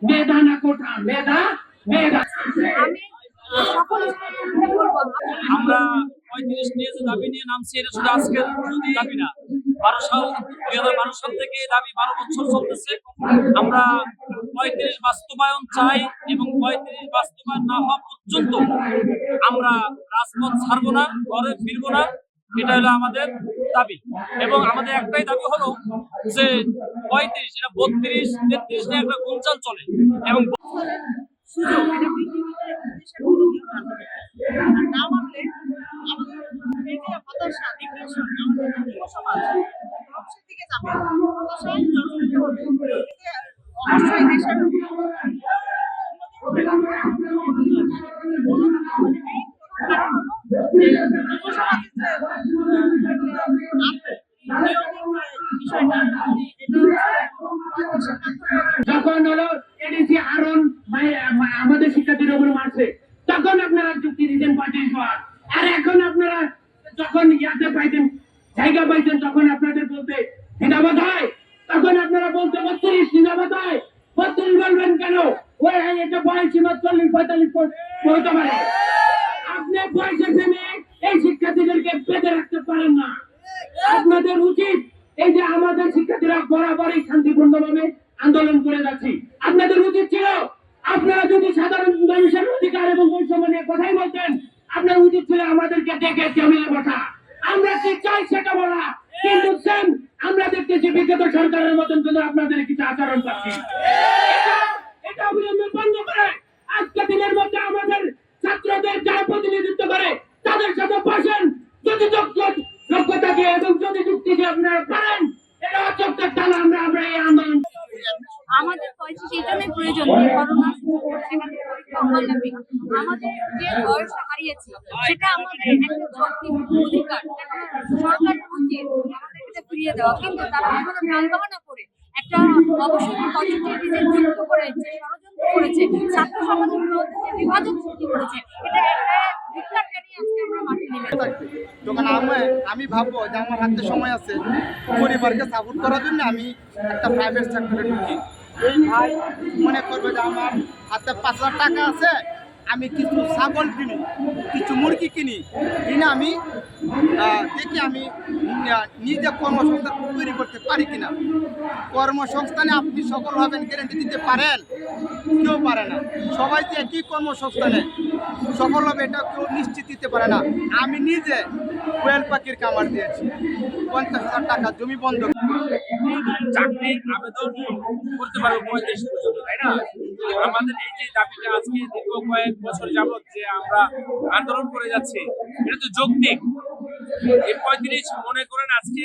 মেধা না কোঠা মেধা মেধা আমরা 35 নিয়ে যে দাবি নিয়ে নামছি এটা শুধু আজকের দাবি না, 2012 সাল থেকে এই দাবি 12 বছর চলতেছে। আমরা 35 বাস্তবায়ন চাই এবং 35 বাস্তবায়ন না হওয়া পর্যন্ত আমরা রাজপথ ছাড়বো না, ঘরে ফিরবো না। এটা হলো আমাদের দাবি এবং আমাদের একটাই দাবি হলো যে 35 এটা 32 33 নিয়ে একটা গুঞ্জন চলে এবং সুযোগ এটা বৃদ্ধি করে দেশের উন্নতি হবে আর না মানলে আমাদের এই যে হতাশা ডিপ্রেশন আমাদের যুব সমাজ ধ্বংসের দিকে যাবে, হতাশায় জর্জরিত হবে। এতে অবশ্যই দেশের উন্নতি হবে না। এই কারণ হলো যে যুব সমাজের যে বিষয়টা যখন হলো এডিসি আরন আমাদের শিক্ষার্থীর উপর মারছে তখন আপনারা যুক্তি দিতেন 35 বার, আর এখন আপনারা যখন ইয়াতে পাইতেন জায়গা পাইতেন তখন আপনাদের বলতে হিসাবত হয়, তখন আপনারা বলতে 32 হিসাবত হয়। 32 বলবেন কেন? ওই এটা বয়স সীমা 40-45 হতে পারে। আপনি বয়সের প্রেমে এই শিক্ষার্থীদেরকে বেঁধে রাখতে পারেন না। আপনাদের উচিত এই যে আমাদের শিক্ষার্থীরা বরাবরই শান্তিপূর্ণভাবে আন্দোলন করে যাচ্ছি, আপনাদের উচিত ছিল আপনারা যদি সাধারণ মানুষের অধিকার এবং বৈষম্য নিয়ে কথাই বলতেন, আপনার উচিত ছিল আমাদেরকে ডেকে টেবিলে বসা, আমরা কি চাই সেটা বলা। কিন্তু আমরা দেখতেছি বিগত সরকারের মতন কিন্তু আপনাদের কিছু আচরণ করছি। এটা অবিলম্বে বন্ধ করে আজকে দিনের মধ্যে আমাদের ছাত্রদের যারা প্রতিনিধিত্ব করে তাদের সাথে বসেন, যদি যোগ্যতা দিয়ে এবং যদি যুক্তি দিয়ে আপনারা পারেন, এটা অযোগ্যের টানা আমরা এই আন্দোলন আমাদের 35 এই জন্যই প্রয়োজন যে করোনা সেখানে পরীক্ষা অমানবিক আমাদের যে বয়স হারিয়েছি সেটা আমাদের একটা যৌক্তিক অধিকার। সরকার উচিত আমাদের এটা ফিরিয়ে দেওয়া, কিন্তু তারা এখনো টালবাহানা করে একটা অবশ্যই পজিটিভিজম যুক্ত করেছে, ষড়যন্ত্র করেছে, ছাত্র সমাজের মধ্যে যে বিভাজন সৃষ্টি করেছে, এটা একটা বিপ্লবকারী আজকে আমরা মাঠে নেমে তখন আমি ভাববো যে আমার হাতে সময় আছে পরিবারকে সাপোর্ট করার জন্য আমি একটা প্রাইভেট সেক্টরে ঢুকি। এই ভাই মনে করবে যে আমার হাতে 5,000 টাকা আছে, আমি কিছু ছাগল কিনি, কিছু মুরগি কিনে আমি দেখি আমি নিজে কর্মসংস্থান তৈরি করতে পারি কিনা। কর্মসংস্থানে আপনি সফল হবেন গ্যারান্টি দিতে পারেন? কেউ পারে না। সবাই যে একই কর্মসংস্থানে সফল হবে এটা কেউ নিশ্চিত দিতে পারে না। আমি নিজে কোয়েল পাখির কামার দিয়েছি, 50,000 টাকা জমি বন্ধ। চাকরি আবেদন করতে পারবো 35 পর্যন্ত, তাই না? আমাদের এই যে দাবিটা আজকে দীর্ঘ কয়েক বছর যাবত যে আমরা আন্দোলন করে যাচ্ছি, এটা তো যৌক্তিক। এই 35 মনে করেন আজকে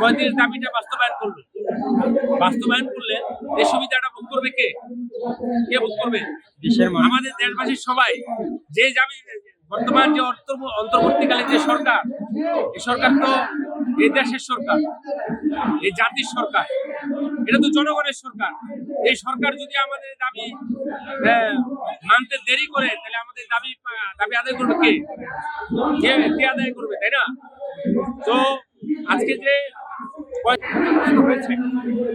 35 দাবিটা বাস্তবায়ন করলো, বাস্তবায়ন করলে এই সুবিধাটা ভোগ করবে কে ভোগ করবে? আমাদের দেশবাসীর সবাই। যে দাবি বর্তমান যে অন্তর্বর্তীকালীন যে সরকার, এই সরকার তো এই দেশের সরকার, এই জাতির সরকার, এটা তো জনগণের সরকার। এই সরকার যদি আমাদের দাবি মানতে দেরি করে তাহলে আমাদের দাবি আদায় করবে কে আদায় করবে, তাই না? তো আজকে যে হয়েছে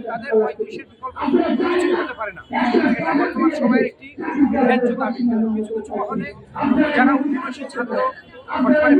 তাদের 35-এর বিকল্প কিছুই হতে পারে না। এটা বর্তমান সময়ের একটি ন্যায্য দাবি। কিন্তু কিছু কিছু মহলে যারা উদ্যোগী ছাত্র বর্তমানে